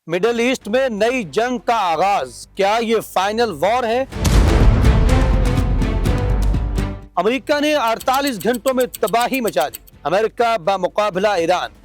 Middle east में नई जंग का आगाज, क्या ये फाइनल वॉर है? अमेरिका ने 48 घंटों में तबाही मचा दी, अमेरिका बमुकाबला ईरान।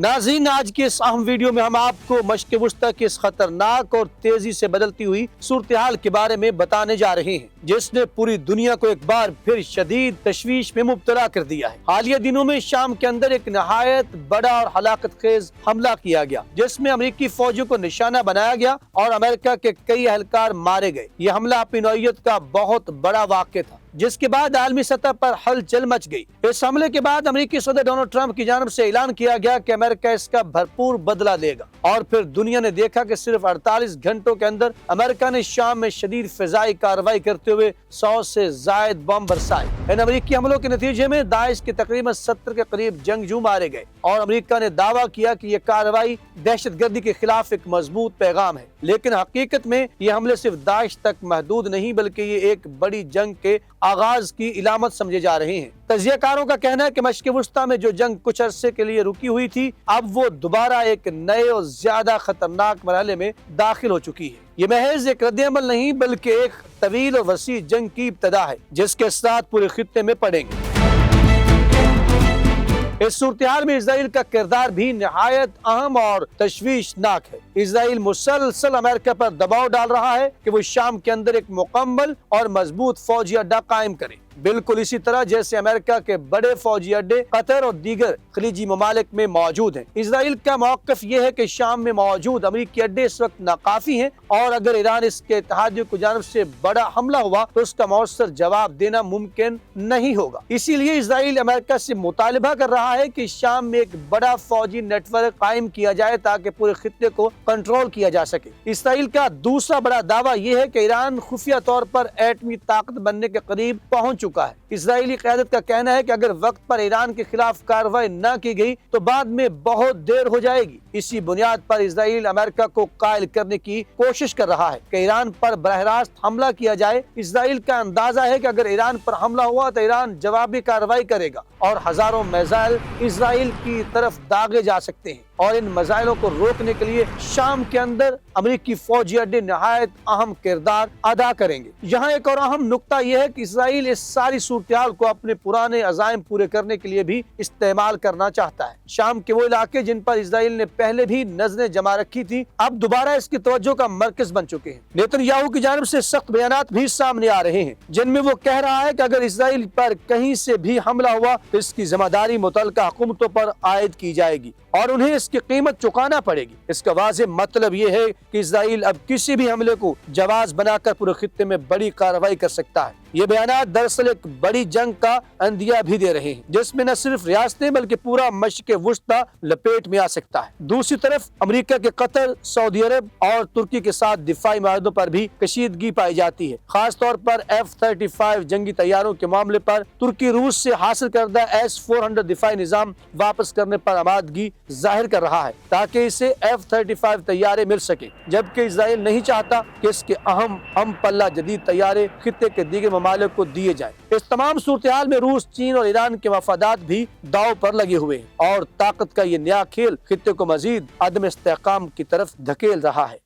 नाज़रीन, आज के इस अहम वीडियो में हम आपको मश्क़ वुस्ता की इस खतरनाक और तेजी से बदलती हुई सूरत हाल के बारे में बताने जा रहे हैं, जिसने पूरी दुनिया को एक बार फिर शदीद तशवीश में मुब्तला कर दिया है। हालिया दिनों में शाम के अंदर एक नहायत बड़ा और हलाकत खेज हमला किया गया, जिसमें अमेरिकी फौजियों को निशाना बनाया गया और अमेरिका के कई एहलकार मारे गए। ये हमला अपनी नौइयत का बहुत बड़ा वाक़या था, जिसके बाद आलमी सतह पर हलचल मच गई। इस हमले के बाद अमेरिकी सदर डोनाल्ड ट्रंप की जानिब से ऐलान किया गया कि अमेरिका इसका भरपूर बदला लेगा, और फिर दुनिया ने देखा कि सिर्फ 48 घंटों के अंदर अमेरिका ने शाम में शदीद फिजाई कार्रवाई करते हुए 100 से जायद बम बरसाए। इन अमेरिकी हमलों के नतीजे में दाइश के तकरीबन 70 के करीब जंगजू मारे गए, और अमेरिका ने दावा किया कि यह कार्रवाई दहशतगर्दी के खिलाफ एक मजबूत पैगाम है। लेकिन हकीकत में ये हमले सिर्फ दाइश तक महदूद नहीं, बल्कि ये एक बड़ी जंग के आगाज की इलामत समझे जा रहे हैं। तज्जियाकारों का कहना है कि मश्क़ वुस्ता में जो जंग कुछ अरसे के लिए रुकी हुई थी, अब वो दोबारा एक नए और ज्यादा खतरनाक मरहले में दाखिल हो चुकी है। ये महज एक रद्द-ए-अमल नहीं, बल्कि एक तवील और वसी जंग की इब्तिदा है, जिसके साथ पूरे खित्ते में पड़ेंगे। इस सूरत-ए-हाल में इजराइल का किरदार भी निहायत अहम और तशवीशनाक है। इजराइल मुसलसल अमेरिका पर दबाव डाल रहा है कि वो शाम के अंदर एक मुकम्मल और मजबूत फौजी अड्डा कायम करे, बिल्कुल इसी तरह जैसे अमेरिका के बड़े फौजी अड्डे कतर और दीगर खलीजी ममालिक में मौजूद हैं। इजराइल का मौक़िफ़ ये है कि शाम में मौजूद अमेरिकी अड्डे इस वक्त नाकाफी हैं, और अगर ईरान इसके इत्तेहादियों की जानिब से बड़ा हमला हुआ तो उसका मौसर जवाब देना मुमकिन नहीं होगा। इसीलिए इजराइल अमेरिका से मुतालिबा कर रहा है कि शाम में एक बड़ा फौजी नेटवर्क कायम किया जाए, ताकि पूरे खित्ते को कंट्रोल किया जा सके। इजराइल का दूसरा बड़ा दावा यह है कि ईरान खुफिया तौर पर एटमी ताकत बनने के करीब पहुंच चुका है। इजरायली क़यादत का कहना है कि अगर वक्त पर ईरान के खिलाफ कार्रवाई न की गई तो बाद में बहुत देर हो जाएगी। इसी बुनियाद पर इजराइल अमेरिका को कायल करने की कोशिश कर रहा है कि ईरान पर बरह रास्त हमला किया जाए। इजराइल का अंदाजा है कि अगर ईरान पर हमला हुआ तो ईरान जवाबी कार्रवाई करेगा, और हजारों मिसाइल इजराइल की तरफ दागे जा सकते हैं, और इन मिसाइलों को रोकने के लिए शाम के अंदर अमेरिकी फौजी अड्डे निहायत अहम किरदार अदा करेंगे। यहाँ एक और अहम नुक्ता यह है कि इजराइल इस सारी सूरत-ए-हाल को अपने पुराने अज़ाइम पूरे करने के लिए भी इस्तेमाल करना चाहता है। शाम के वो इलाके जिन पर इजराइल ने पहले भी नजरें जमा रखी थी, अब दोबारा इसकी तवज्जो का मरकज बन चुके हैं। नेतन्याहू की जानिब से सख्त बयानात भी सामने आ रहे हैं, जिनमें वो कह रहा है कि अगर इजराइल पर कहीं से भी हमला हुआ तो इसकी जिम्मेदारी मुतल्लिका हुकूमतों पर आयद की जाएगी, और उन्हें इसकी कीमत चुकाना पड़ेगी। इसका वाज़ेह मतलब ये है कि इजराइल अब किसी भी हमले को जवाज बनाकर पूरे खित्ते में बड़ी कार्रवाई कर सकता है। ये बयानात दरअसल एक बड़ी जंग का अंदिया भी दे रहे हैं, जिसमें न सिर्फ रियासतें बल्कि पूरा मश्क़ वुस्ता लपेट में आ सकता है। दूसरी तरफ अमेरिका के कतर, सऊदी अरब और तुर्की के साथ दिफाई माहदों पर भी कशीदगी पाई जाती है। खास तौर पर F-35 जंगी तैयारों के मामले पर तुर्की रूस से हासिल करदा S-400 दिफाई निज़ाम वापस करने पर आमादगी जाहिर कर रहा है, ताकि इसे F-35 तैयारे मिल सके, जबकि इजराइल नहीं चाहता कि इसके अहम पल्ला जदीद तैयारे खित्ते के दीगर ममालिक को दिए जाएं। इस तमाम सूरत-ए-हाल में रूस, चीन और ईरान के मफादात भी दाव पर लगे हुए हैं, और ताकत का ये नया खेल खित्ते को मजीद अदम इस्तेहकाम की तरफ धकेल रहा है।